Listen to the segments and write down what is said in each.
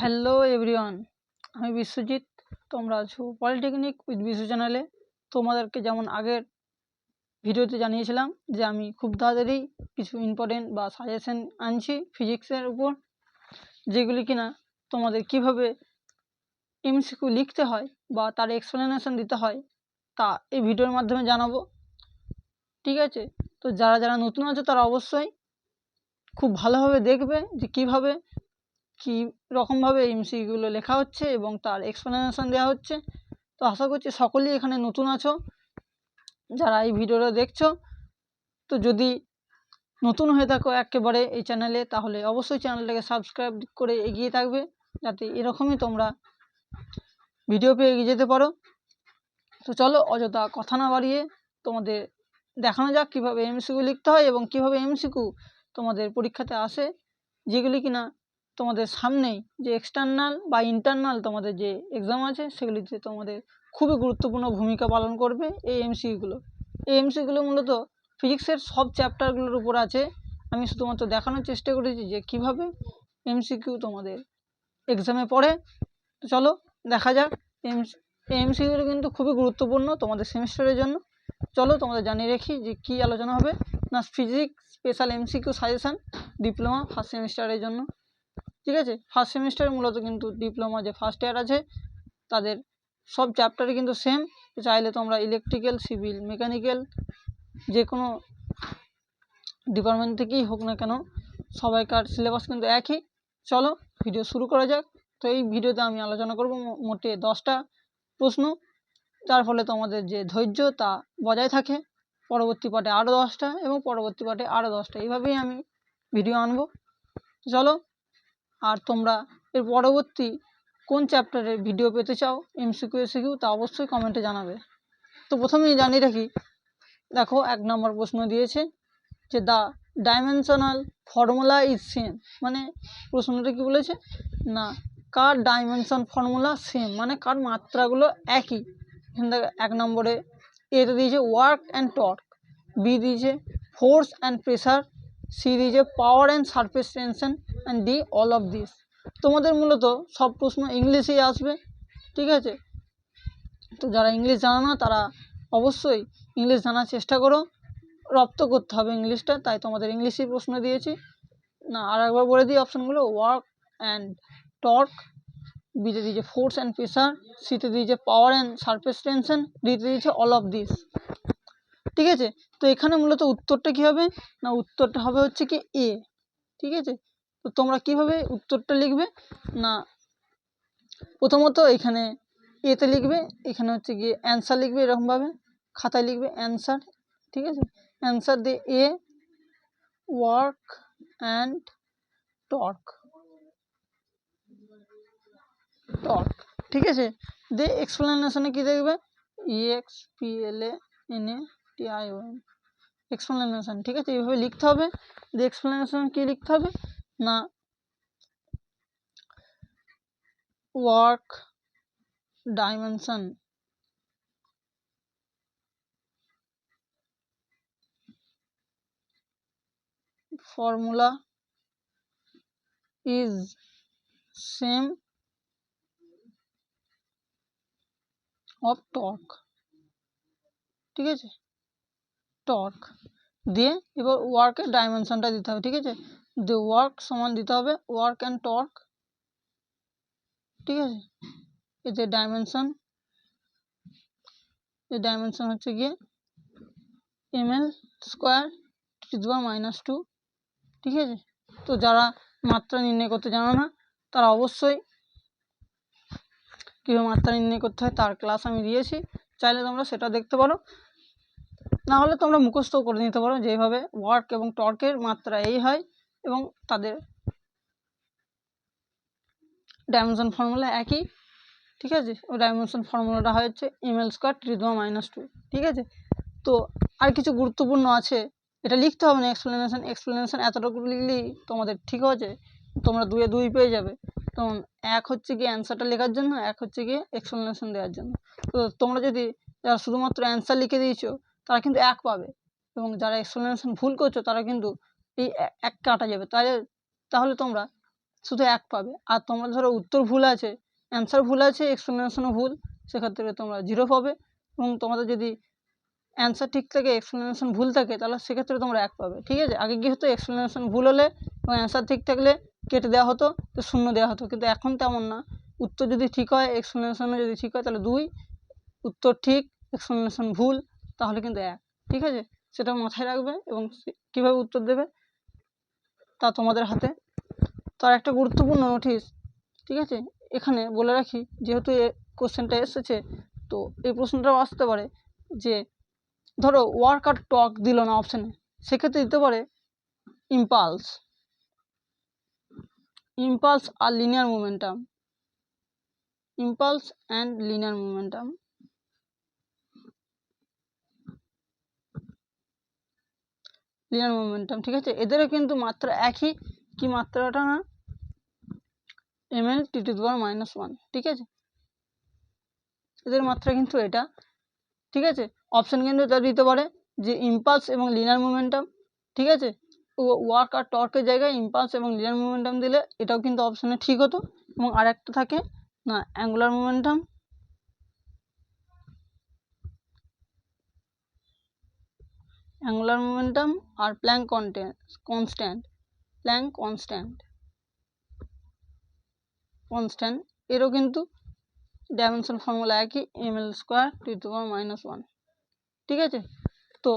Hello everyone, আমি বিশ্বজিৎ। তোমরা আছো পলিটেকনিক উইথ বিশ্ব চ্যানেলে। তোমাদেরকে যেমন আগের ভিডিওতে জানিয়েছিলাম যে আমি খুব তাড়াতাড়ি কিছু ইম্পর্টেন্ট বা সাজেশন আনছি ফিজিক্সের উপর, যেগুলি কিনা তোমাদের কিভাবে এমসিকিউ লিখতে হয় বা তার এক্সপ্লেনেশন দিতে হয় তা এই ভিডিওর মাধ্যমে জানাবো। ঠিক আছে, তো যারা যারা নতুন আছে তারা অবশ্যই খুব ভালোভাবে দেখবে যে কীভাবে কী রকমভাবে এমসিকিউগুলো লেখা হচ্ছে এবং তার এক্সপ্লেনেশন দেওয়া হচ্ছে। তো আশা করছি সকলেই এখানে নতুন আছো যারা এই ভিডিওটা দেখছো। তো যদি নতুন হয়ে থাকো একেবারে এই চ্যানেলে, তাহলে অবশ্যই চ্যানেলটাকে সাবস্ক্রাইব করে এগিয়ে থাকবে, যাতে এরকমই তোমরা ভিডিও পেয়ে এগিয়ে যেতে পারো। তো চলো অযথা কথা না বাড়িয়ে তোমাদের দেখানো যাক কীভাবে এমসিকিউ লিখতে হয় এবং কীভাবে এমসিকিউ তোমাদের পরীক্ষাতে আসে, যেগুলি কিনা তোমাদের সামনেই যে এক্সটার্নাল বা ইন্টারনাল তোমাদের যে এক্সাম আছে সেগুলিতে তোমাদের খুবই গুরুত্বপূর্ণ ভূমিকা পালন করবে এই এমসিকিউগুলো। এই এমসিকিউগুলো মূলত ফিজিক্সের সব চ্যাপ্টারগুলোর উপর আছে। আমি শুধুমাত্র দেখানোর চেষ্টা করেছি যে কীভাবে এমসিকিউ তোমাদের এক্সামে পড়ে। তো চলো দেখা যাক। এই এমসিকিউগুলো কিন্তু খুবই গুরুত্বপূর্ণ তোমাদের সেমিস্টারের জন্য। চলো তোমাদের জানিয়ে রাখি যে কী আলোচনা হবে না, physics special MCQ suggestion diploma first সেমিস্টারের জন্য। ঠিক আছে, ফার্স্ট সেমিস্টারে মূলত কিন্তু ডিপ্লোমা যে ফার্স্ট ইয়ার আছে তাদের সব চ্যাপ্টারে কিন্তু সেম। চাইলে তোমরা ইলেকট্রিক্যাল, সিভিল, মেকানিক্যাল যে কোনো ডিপার্টমেন্ট থেকেই হোক না কেন, সবাইকার সিলেবাস কিন্তু একই। চলো ভিডিও শুরু করা যাক। তো এই ভিডিওতে আমি আলোচনা করব মোটে 10টা প্রশ্ন, যার ফলে তোমাদের যে ধৈর্য তা বজায় থাকে। পরবর্তী পার্টে আরও 10টা এবং পরবর্তী পার্টে আরও 10টা, এইভাবেই আমি ভিডিও আনবো। চলো, আর তোমরা এর পরবর্তী কোন চ্যাপ্টারের ভিডিও পেতে চাও এমসিকিউ এসিকিউ তা অবশ্যই কমেন্টে জানাবে। তো প্রথমেই জানিয়ে রাখি, দেখো 1 নম্বর প্রশ্ন দিয়েছে যে the dimensional formula is same. মানে প্রশ্নটা কি বলেছে না, কার ডাইমেনশন ফর্মুলা সেম, মানে কার মাত্রাগুলো একই। এখান থেকে 1 নম্বরে এতে দিয়েছে ওয়ার্ক অ্যান্ড টর্ক, বি দিয়েছে ফোর্স অ্যান্ড প্রেসার, সি দিয়েছে power and surface tension, and D all of this. তোমাদের মূলত সব প্রশ্ন ইংলিশেই আসবে। ঠিক আছে, তো যারা ইংলিশ জানো না তারা অবশ্যই ইংলিশ জানার চেষ্টা করো, রপ্ত করতে হবে ইংলিশটা, তাই তোমাদের ইংলিশেই প্রশ্ন দিয়েছি না। আর একবার বলে দিই অপশানগুলো, ওয়ার্ক অ্যান্ড টর্ক, বিতে দিয়েছে ফোর্স অ্যান্ড প্রেসার, সিতে দিয়েছে পাওয়ার অ্যান্ড সারফেস টেনশন, ডিতে দিয়েছে অল অফ দিস। ঠিক আছে, তো এখানে মূলত উত্তরটা কী হবে না, উত্তরটা হবে হচ্ছে কি এ। ঠিক আছে, তো তোমরা কিভাবে উত্তরটা লিখবে না, প্রথমত এখানে এতে লিখবে, এখানে হচ্ছে গিয়ে অ্যান্সার লিখবে, এরকমভাবে খাতায় লিখবে অ্যান্সার। ঠিক আছে, অ্যান্সার দিয়ে এ ওয়ার্ক অ্যান্ড টর্ক, টর্ক। ঠিক আছে, দিয়ে এক্সপ্লেনেশনে কী দেখবে, EXPLANETION, এক্সপ্লেনেশন। ঠিক আছে, এইভাবে লিখতে হবে। দিয়ে এক্সপ্লেনেশন কী লিখতে হবে না, work dimension formula is same of torque। ঠিক আছে, টর্ক দিয়ে এবার ওয়ার্কের ডাইমেনশনটা দিতে হবে। ঠিক আছে, দিয়ে ওয়ার্ক সমান দিতে হবে ওয়ার্ক অ্যান্ড টর্ক। ঠিক আছে, এতে ডাইমেনশন, এই ডাইমেনশন হচ্ছে গিয়ে ml² (2). ঠিক আছে, তো যারা মাত্রা নির্ণয় করতে জানো না তারা অবশ্যই কীভাবে মাত্রা নির্ণয় করতে হয় তার ক্লাস আমি দিয়েছি, চাইলে তোমরা সেটা দেখতে পারো, না হলে তোমরা মুখস্থ করে নিতে পারো যেভাবে ওয়ার্ক এবং টর্কের মাত্রা এই হয় এবং তাদের ডাইমেনশন ফর্মুলা একই। ঠিক আছে, ওই ডাইমেনশন ফর্মুলাটা হচ্ছে ml²(2). ঠিক আছে, তো আর কিছু গুরুত্বপূর্ণ আছে, এটা লিখতে হবে না, এক্সপ্লেনেশন এতটুকু লিখলেই তোমাদের ঠিক আছে, তোমরা 2 এ 2 পেয়ে যাবে। তখন 1 হচ্ছে গিয়ে অ্যান্সারটা লেখার জন্য, 1 হচ্ছে গিয়ে এক্সপ্লেনেশন দেওয়ার জন্য। তো তোমরা যদি যারা শুধুমাত্র অ্যান্সার লিখে দিয়েছো তারা কিন্তু 1 পাবে, এবং যারা এক্সপ্লেনেশন ভুল করছো তারা কিন্তু এই 1 কাটা যাবে। তাহলে তোমরা শুধু 1 পাবে। আর তোমরা ধরো উত্তর ভুল আছে, অ্যান্সার ভুল আছে, এক্সপ্লেনেশনও ভুল, সেক্ষেত্রে তোমরা 0 পাবে। এবং তোমাদের যদি অ্যান্সার ঠিক থাকে, এক্সপ্লেনেশন ভুল থাকে, তাহলে সেক্ষেত্রে তোমরা 1 পাবে। ঠিক আছে, আগে কি হতো, এক্সপ্লেনেশন ভুল হলে এবং অ্যান্সার ঠিক থাকলে কেটে দেওয়া হতো, তো 0 দেওয়া হতো। কিন্তু এখন তেমন না, উত্তর যদি ঠিক হয়, এক্সপ্লেনেশনও যদি ঠিক হয়, তাহলে 2, উত্তর ঠিক, এক্সপ্লেনেশন ভুল, তাহলে কিন্তু 1। ঠিক আছে, সেটা মাথায় রাখবে এবং কীভাবে উত্তর দেবে তা তোমাদের হাতে। তার একটা গুরুত্বপূর্ণ নোটিশ, ঠিক আছে, এখানে বলে রাখি, যেহেতু কোশ্চেনটা এসেছে, তো এই প্রশ্নটাও আসতে পারে যে ধরো ওয়ার্ক আর টক দিল না অপশানে, সেক্ষেত্রে দিতে পারে ইম্পালস আর linear momentum, impulse and linear momentum. Linear momentum, ঠিক আছে, এদেরও কিন্তু মাত্রা একই, কি মাত্রাটা না, mL/(-1), ঠিক আছে, এদের মাত্রা কিন্তু এটা। ঠিক আছে, অপশান কিন্তু এটা দিতে পারে যে ইম্পালস এবং লিনিয়ার মোমেন্টাম। ঠিক আছে, ওয়ার্ক আর টর্কের জায়গায় ইম্পালস এবং লিনিয়ার মোমেন্টাম দিলে এটাও কিন্তু অপশানে ঠিক হতো। এবং আরেকটা থাকে না, অ্যাঙ্গুলার মোমেন্টাম, আর প্ল্যাঙ্ক কনস্ট্যান্ট, এরও কিন্তু ডাইমেনশন ফর্মুলা একই, mL²⁻⁻1। ঠিক আছে, তো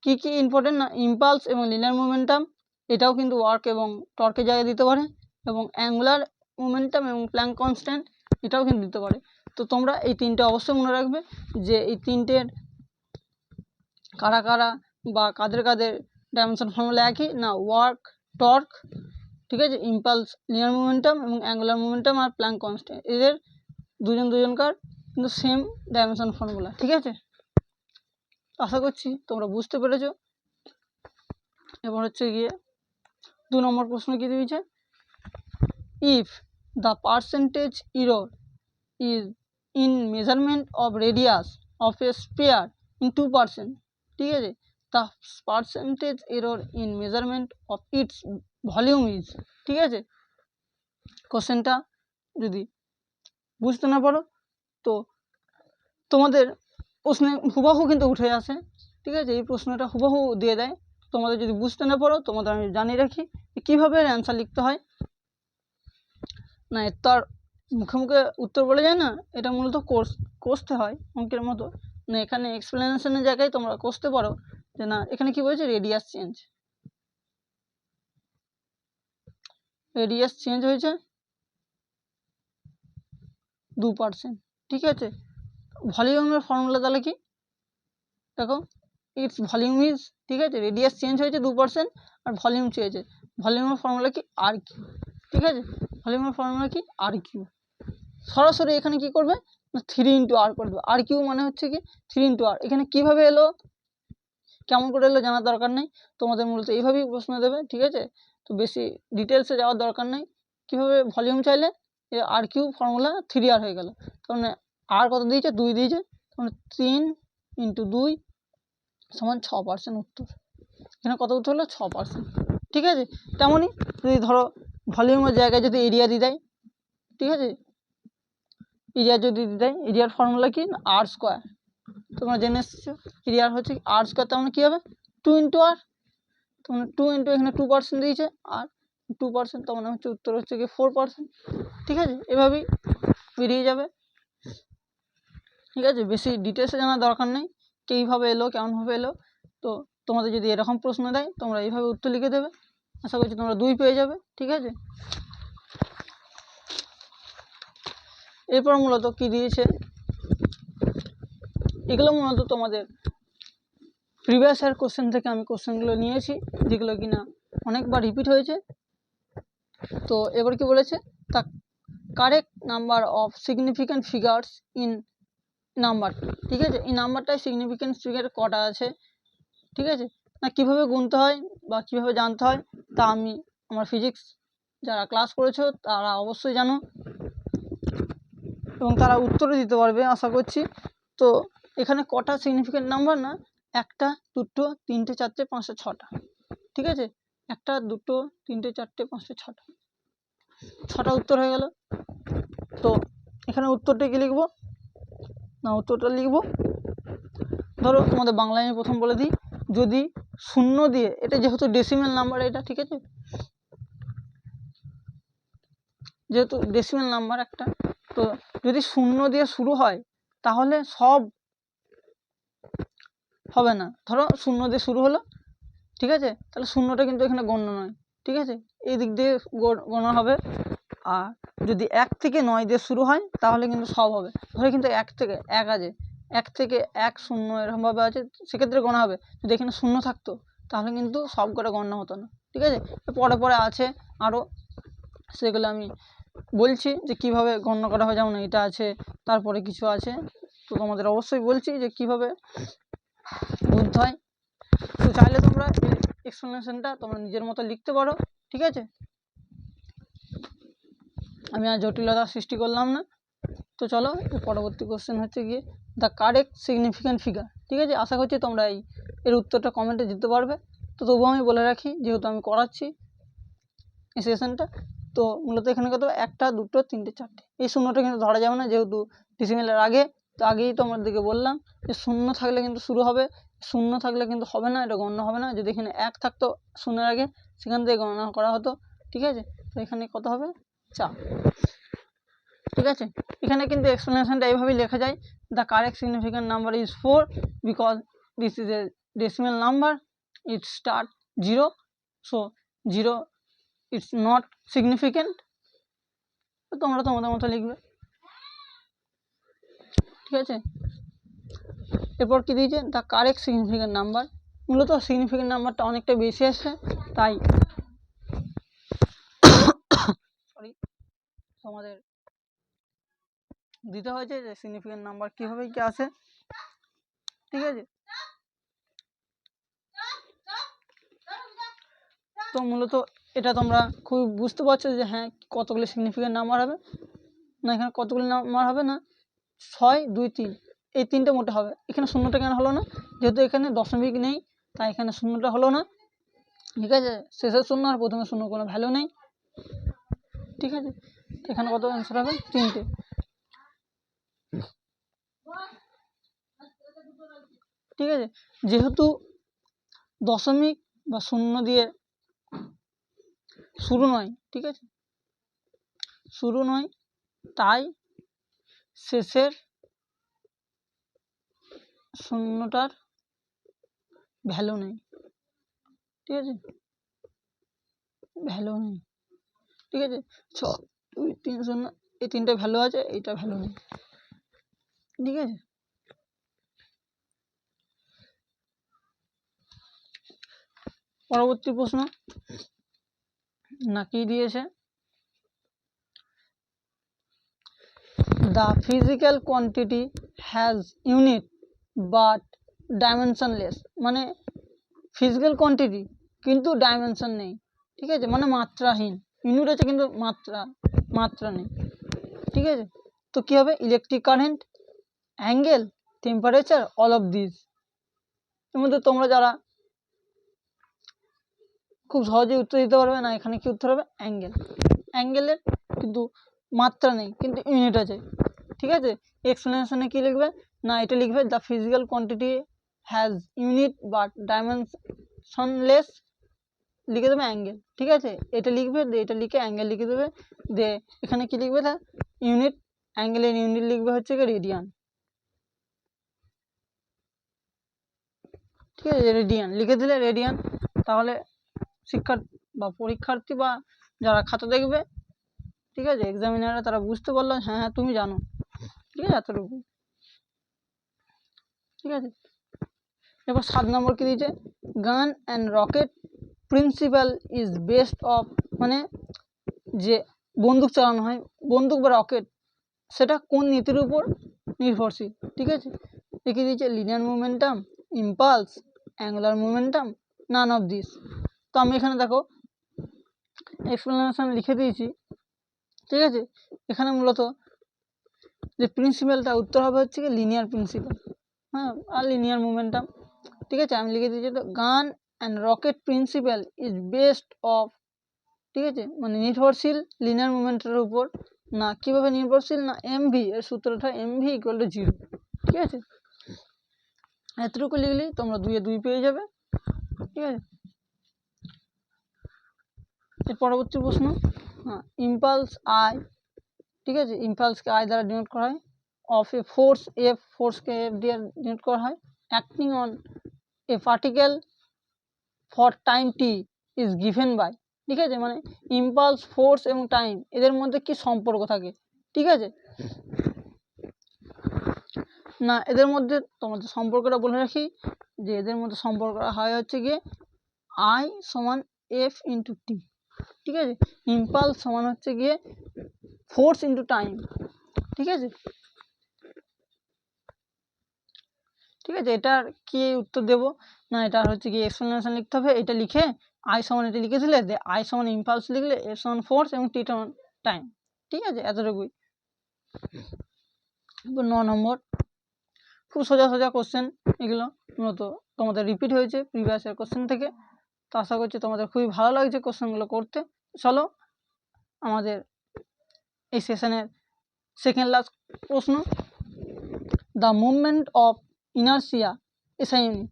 কি কি ইম্পর্টেন্ট না, ইম্পালস এবং লিনিয়ার মোমেন্টাম এটাও কিন্তু ওয়ার্ক এবং টর্কের জায়গায় দিতে পারে, এবং অ্যাঙ্গুলার মোমেন্টাম এবং প্ল্যাঙ্ক কনস্ট্যান্ট এটাও কিন্তু দিতে পারে। তো তোমরা এই তিনটে অবশ্যই মনে রাখবে যে এই তিনটের কারা কারা বা কাদের ডাইমেনশন ফর্মুলা একই না, ওয়ার্ক, টর্ক, ঠিক আছে, ইম্পালস, লিনিয়ার মোমেন্টাম এবং অ্যাঙ্গুলার মোমেন্টাম আর প্ল্যাঙ্ক কনস্ট্যান্ট, এদের দুজনকার কিন্তু সেম ডাইমেনশন ফর্মুলা। ঠিক আছে, আশা করছি তোমরা বুঝতে পেরেছো। এবার হচ্ছে গিয়ে 2 নম্বর প্রশ্ন কি দিয়েছে, if the percentage error is in measurement of radius of A sphere in 2%, ঠিক আছে, the percentage error in measurement of its volume is, ঠিক আছে, কোশ্চেনটা যদি বুঝতে না পারো তো তোমাদের প্রশ্নে হুবহু কিন্তু উঠে আসে। ঠিক আছে, এই প্রশ্নটা হুবহু দিয়ে দেয়। তোমাদের যদি বুঝতে না পারো, তোমাদের আমি জানিয়ে রাখি কীভাবে অ্যান্সার লিখতে হয়। না, তার মুখে মুখে উত্তর বলে যায় না, এটা মূলত কষতে হয় অঙ্কের মতো। না, এখানে এক্সপ্লেনেশনের জায়গায় তোমরা কষতে পারো যে না, এখানে কি বলেছে, রেডিয়াস চেঞ্জ হয়েছে 2%। ঠিক আছে, ভলিউমের ফর্মুলা তাহলে কি, দেখো, ইটস ভলিউম ইজ, ঠিক আছে, রেডিয়াস চেঞ্জ হয়েছে 2% আর ভলিউম চেয়েছে, ভলিউমের ফর্মুলা কি, আর কিউ। ঠিক আছে, ভলিউমের ফর্মুলা কি, আর কিউ। সরাসরি এখানে কি করবে, 3 × r করে দেবে। আর কিউ মানে হচ্ছে কি 3 × r। এখানে কিভাবে এলো, কেমন করে এলো জানার দরকার নেই, তোমাদের মূলত এইভাবেই প্রশ্ন দেবে। ঠিক আছে, তো বেশি ডিটেলসে যাওয়ার দরকার নেই। কিভাবে ভলিউম চাইলে, আর কিউ ফর্মুলা 3r হয়ে গেল। তার মানে আর কত দিয়েছে, 2 দিয়েছে, তার 3 × 2 = 6% উত্তর। এখানে কত উত্তর হলো, 6%। ঠিক আছে, তেমনই যদি ধরো ভলিউমের জায়গায় যদি এরিয়া দিয়ে দেয়, ঠিক আছে, এরিয়া যদি দিয়ে দেয়, এরিয়ার ফর্মুলা কি, r²। তোমরা জেনে এসেছো এরিয়ার হচ্ছে r², তার মানে কী হবে 2 × r। তোমরা 2 × এখানে 2% দিয়েছে আর 2%, তার মানে হচ্ছে উত্তর হচ্ছে কি 4%। ঠিক আছে, এভাবেই বেরিয়ে যাবে। ঠিক আছে, বেশি ডিটেলসে জানার দরকার নেই কীভাবে এলো, কেমনভাবে এলো। তো তোমাদের যদি এরকম প্রশ্ন দেয়, তোমরা এইভাবে উত্তর লিখে দেবে। আশা করছি তোমরা 2 পেয়ে যাবে। ঠিক আছে, এরপর মূলত কি দিয়েছে, এগুলো মূলত তোমাদের প্রিভিয়াস ইয়ার কোশ্চেন থেকে আমি কোশ্চেনগুলো নিয়েছি, যেগুলো কিনা অনেকবার রিপিট হয়েছে। তো এবার কি বলেছে, the correct number of significant figures in number. ঠিক আছে, এই নাম্বারটায় সিগনিফিক্যান্ট ফিগার কটা আছে, ঠিক আছে, না কীভাবে গুনতে হয় বা কীভাবে জানতে হয় তা আমি আমার ফিজিক্স যারা ক্লাস করেছো তারা অবশ্যই জানো এবং তারা উত্তরে দিতে পারবে আশা করছি। তো এখানে কটা সিগনিফিক্যান্ট নাম্বার না, 1, 2, 3, 4, 5, 6টা। ঠিক আছে, 1, 2, 3, 4, 5, 6টা। 6টা উত্তর হয়ে গেল। তো এখানে উত্তরটা কি লিখবো না, উত্তরটা লিখবো ধরো তোমাদের বাংলায় আমি প্রথম বলে দিই, যদি 0 দিয়ে, এটা যেহেতু ডেসিমেল নাম্বার, এটা ঠিক আছে, যেহেতু ডেসিমেল নাম্বার একটা, তো যদি 0 দিয়ে শুরু হয় তাহলে সব হবে না। ধরো 0 দিয়ে শুরু হলো, ঠিক আছে, তাহলে 0টা কিন্তু এখানে গণ্য নয়, ঠিক আছে, এই দিক দিয়ে গণনা হবে। আর যদি 1 থেকে 9 দিয়ে শুরু হয় তাহলে কিন্তু সব হবে। ধরো কিন্তু 1 থেকে 1 আছে, 1 থেকে 1 0 এরকমভাবে আছে, সেক্ষেত্রে গণনা হবে। যদি এখানে 0 থাকতো তাহলে কিন্তু সব করে গণনা হতো না, ঠিক আছে। পরে পরে আছে আরও, সেগুলো আমি বলছি যে কিভাবে গণনা করা হয়। যেমন এটা আছে, তারপরে কিছু আছে, তো তোমাদের অবশ্যই বলছি যে কিভাবে বুঝতে হয়। তো চাইলে তোমরা এই এক্সপ্লেনেশনটা তোমরা নিজের মতো লিখতে পারো, ঠিক আছে। আমি আর জটিলতা সৃষ্টি করলাম না। তো চলো, পরবর্তী কোশ্চেন হচ্ছে গিয়ে দ্য কারেক্ট সিগনিফিক্যান্ট ফিগার, ঠিক আছে। আশা করছি তোমরা এর উত্তরটা কমেন্টে দিতে পারবে। তো তবুও আমি বলে রাখি, যেহেতু আমি করাচ্ছি এই সেশনটা, তো মূলত এখানে কত 1টা 2টো 3টে 4টে, এই 0টা কিন্তু ধরা যাবে না, যেহেতু ডিসিমেলের আগে। তো আগেই তোমাদেরকে বললাম যে 0 থাকলে কিন্তু শুরু হবে, 0 থাকলে কিন্তু হবে না, এটা গণনা হবে না। যদি এখানে 1 থাকতো 0-এর আগে, সেখান থেকে গণনা করা হতো, ঠিক আছে। তো এখানে কত হবে 4, ঠিক আছে। এখানে কিন্তু এক্সপ্লেনেশনটা এইভাবেই লেখা যায়, the correct significant number is 4 because this is a decimal number, it start 0, so 0 it's not significant. তো তোমরা তোমাদের মতো লিখবে, ঠিক আছে। এরপর কি দিয়েছে, দ্য কারেক্ট সিগনিফিক্যান্ট নাম্বার, মূলত সিগনিফিক্যান্ট নাম্বারটা অনেকটা বেশি আসে, তাই সরি তোমাদের দিতে হয়েছে যে সিগনিফিক্যান্ট নাম্বার কীভাবে কি আসে, ঠিক আছে। তো মূলত এটা তোমরা খুব বুঝতে পারছো যে হ্যাঁ কতগুলি সিগনিফিক্যান্ট নাম্বার হবে না, এখানে কতগুলি নাম্বার হবে না, 6 2 3, এই 3টে মোটে হবে। এখানে 0টা কেন হলো না, যেহেতু এখানে দশমিক নেই, তাই এখানে 0টা হলো না, ঠিক আছে। শেষের 0 আর প্রথমে 0 কোনো ভ্যালু নেই, ঠিক আছে। এখানে কত অ্যান্সার হবে 3টে, ঠিক আছে। যেহেতু দশমিক বা 0 দিয়ে শুরু নয়, ঠিক আছে, শুরু নয়, তাই শেষের 0টার ভ্যালু নেই, ঠিক আছে, ভ্যালু নেই, ঠিক আছে। 6 2 3 0, এই 3টে ভ্যালু আছে, এইটা ভ্যালু নেই, ঠিক আছে। পরবর্তী প্রশ্ন না কি দিয়েছে, the physical quantity has unit but dimensionless, মানে ফিজিক্যাল কোয়ান্টিটি কিন্তু ডাইমেনশন নেই, ঠিক আছে, মানে মাত্রাহীন। ইউনিট আছে কিন্তু মাত্রা নেই, ঠিক আছে। তো কী হবে, electric current, angle, temperature, all of this. এর মধ্যে তোমরা যারা খুব সহজেই উত্তর দিতে পারবে না, এখানে কি উত্তর হবে, অ্যাঙ্গেল। অ্যাঙ্গেলের কিন্তু মাত্রা নেই কিন্তু ইউনিট আছে, ঠিক আছে। এক্সপ্লেনেশনে কি লিখবে না, এটা লিখবে the physical quantity has unit but dimensionless, লিখে দেবে অ্যাঙ্গেল, ঠিক আছে। এটা লিখবে, এটা লিখে অ্যাঙ্গেল লিখে দেবে, এখানে কি লিখবে, তা ইউনিট, অ্যাঙ্গেলের ইউনিট লিখবে হচ্ছে কি রেডিয়ান, ঠিক আছে, রেডিয়ান লিখে দিলে রেডিয়ান। তাহলে পরীক্ষার্থী বা যারা খাতা দেখবে, ঠিক আছে, এক্সামিনাররা, তারা বুঝতে পারলো হ্যাঁ হ্যাঁ তুমি জানো, ঠিক আছে, এতটুকু, ঠিক আছে। এবার 7 নম্বর কি দিয়েছে, গান and rocket principal is best of, মানে যে বন্দুক চালানো হয়, বন্দুক বা রকেট, সেটা কোন নীতির উপর নির্ভরশীল, ঠিক আছে। দেখিয়ে দিয়েছে linear momentum, impulse, angular momentum, none of this. তো আমি এখানে দেখো এক্সপ্লেনেশন লিখে দিয়েছি, ঠিক আছে। এখানে মূলত যে প্রিন্সিপালটা উত্তর হবে হচ্ছে কি লিনিয়ার প্রিন্সিপাল, হ্যাঁ, আর লিনিয়ার মোমেন্টাম, ঠিক আছে। আমি লিখে দিয়েছি তো গান and rocket principal is best of ঠিক আছে, মানে নির্ভরশীল লিনিয়ার মুভমেন্টের উপর না কিভাবে নির্ভরশীল না এমভি এর সূত্রটা এমভি ইকুয়াল টু 0। ঠিক আছে, এতটুকু লিখলেই তোমরা 2 এ 2 পেয়ে যাবে। ঠিক আছে, এর পরবর্তী প্রশ্ন, ইম্পালস আই, ঠিক আছে, ইম্পালসকে আই দ্বারা ডিনোট করা হয়, অফ এ ফোর্স এফ, ফোর্সকে এফ দিয়ে ডিনোট করা হয়, acting on a particle for time t is given by. ঠিক আছে, মানে ইম্পালস, ফোর্স এবং টাইম এদের মধ্যে কি সম্পর্ক থাকে। ঠিক আছে, না এদের মধ্যে তোমাদের সম্পর্কটা বলে রাখি যে এদের মধ্যে সম্পর্কটা হয় হচ্ছে গিয়ে আই সমান এফ ইন্টু টি। ঠিক আছে, ইম্পালস সমান হচ্ছে গিয়ে ফোর্স ইন্টু টাইম। ঠিক আছে, ঠিক আছে, এটার কি উত্তর দেব না, এটা হচ্ছে কি এক্সপ্লেনেশন লিখতে হবে। এটা লিখে আই সমান এটা লিখেছিলে, আই সমান ইম্পালস লিখলে, এফ সমান ফোর্স এবং টি সমান টাইম। ঠিক আছে, এতটুকুই। 9 নম্বর, খুব সোজা সোজা কোশ্চেন এগুলো, মূলত তোমাদের রিপিট হয়েছে প্রিভিয়াস ইয়ার কোশ্চেন থেকে। তো আশা করছি তোমাদের খুবই ভালো লাগছে কোশ্চেনগুলো করতে। চলো আমাদের এই সেশনের সেকেন্ড লাস্ট প্রশ্ন, the movement of inertia SI unit.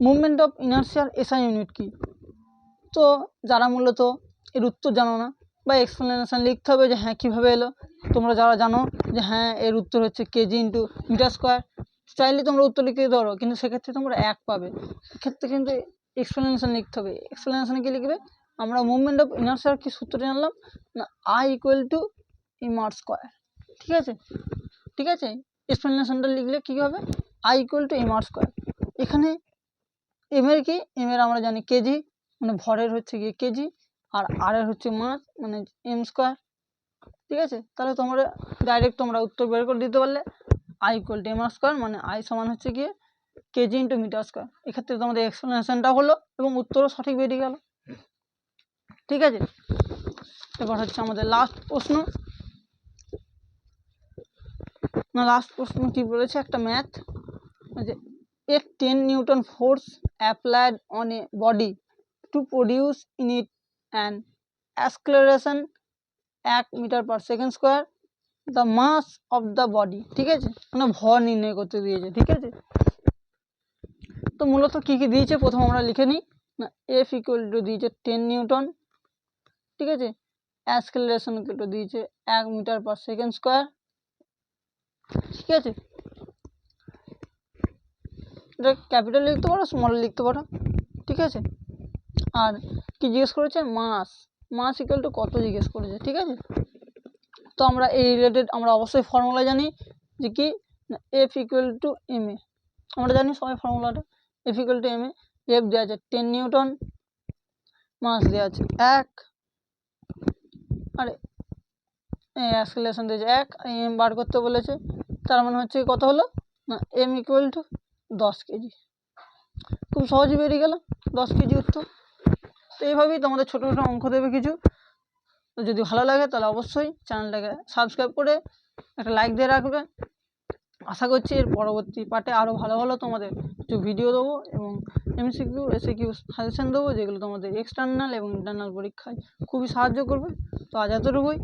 Movement of ইনার্সিয়ার এসআই ইউনিট কি? তো যারা মূলত এর উত্তর জানো না বা এক্সপ্লেনেশন লিখতে হবে যে হ্যাঁ কীভাবে এলো, তোমরা যারা জানো যে হ্যাঁ এর উত্তর হচ্ছে কেজি ইন্টু মিটার স্কোয়ার, চাইলে তোমরা উত্তর লিখতে ধরো, কিন্তু সেক্ষেত্রে তোমরা 1 পাবে। এক্ষেত্রে কিন্তু এক্সপ্লেনেশন লিখতে হবে। এক্সপ্লেনেশনে কি লিখবে, আমরা মুভমেন্ট অফ ইনার্সিয়ার কি সূত্র জানলাম না, I equal to M R square. ঠিক আছে, ঠিক আছে, এক্সপ্লেনেশনটা লিখলে কী হবে, I equal to M R square. এখানে এম এর কি, এম এর আমরা জানি কেজি, মানে ভরের হচ্ছে গিয়ে কেজি, আর আর এর হচ্ছে মাস মানে এম স্কোয়ার। ঠিক আছে, তাহলে তোমরা ডাইরেক্ট তোমরা উত্তর বের করে দিতে পারলে I equal to M R square, মানে আই সমান হচ্ছে গিয়ে কেজি ইন্টু মিটার স্কোয়ার। এক্ষেত্রে তোমাদের এক্সপ্লেনেশনটা হলো এবং উত্তরও সঠিক বেরিয়ে গেল। ঠিক আছে, এবার হচ্ছে আমাদের লাস্ট প্রশ্ন। না লাস্ট প্রশ্ন কি বলেছে, একটা ম্যাথ, যে a 10 Newton force applied on a body to produce in it an acceleration 1 meter per second square, the mass of the body। ঠিক আছে, মানে ভর নির্ণয় করতে দিয়েছে। ঠিক আছে, তো মূলত কি কি দিয়েছে প্রথম আমরা লিখে নিই না, এফ ইকুয়াল টু দিয়েছে 10 নিউটন। ঠিক আছে, অ্যাক্সেলারেশন ইকুয়াল টু দিয়েছে 1 মিটার পার সেকেন্ড স্কোয়ার। ঠিক আছে, এটা ক্যাপিটাল লিখতে পারো, স্মল লিখতে পারো। ঠিক আছে, আর কি জিজ্ঞেস করেছে, মাস, মাস ইকুয়াল টু কত জিজ্ঞেস করেছে। ঠিক আছে, তো আমরা এই রিলেটেড আমরা অবশ্যই ফর্মুলা জানি যে কি, F equal to M A, আমরা জানি সবাই ফর্মুলাটা, F equal to M A, F দেওয়া আছে 10 নিউটন, মাস দেওয়া আছে 1, আর অ্যাক্সেলারেশন দিয়েছে 1, এম বার করতে বলেছে, তার মানে হচ্ছে কত হলো না, এম ইকুয়াল টু 10 কেজি। খুব সহজে বেরিয়ে গেল 10 কেজি উত্তর। তো এইভাবেই তোমাদের ছোটো ছোটো অঙ্ক দেবে কিছু। তো যদি ভালো লাগে তাহলে অবশ্যই চ্যানেলটাকে সাবস্ক্রাইব করে একটা লাইক দিয়ে রাখবে। আশা করছি এর পরবর্তী পার্টে আরও ভালো ভালো তোমাদের কিছু ভিডিও দেবো এবং এমসিকিউ এসএকিউ সাজেশন দেবো, যেগুলো তোমাদের এক্সটার্নাল এবং ইন্টারনাল পরীক্ষায় খুবই সাহায্য করবে। তো আজ এতটুকুই।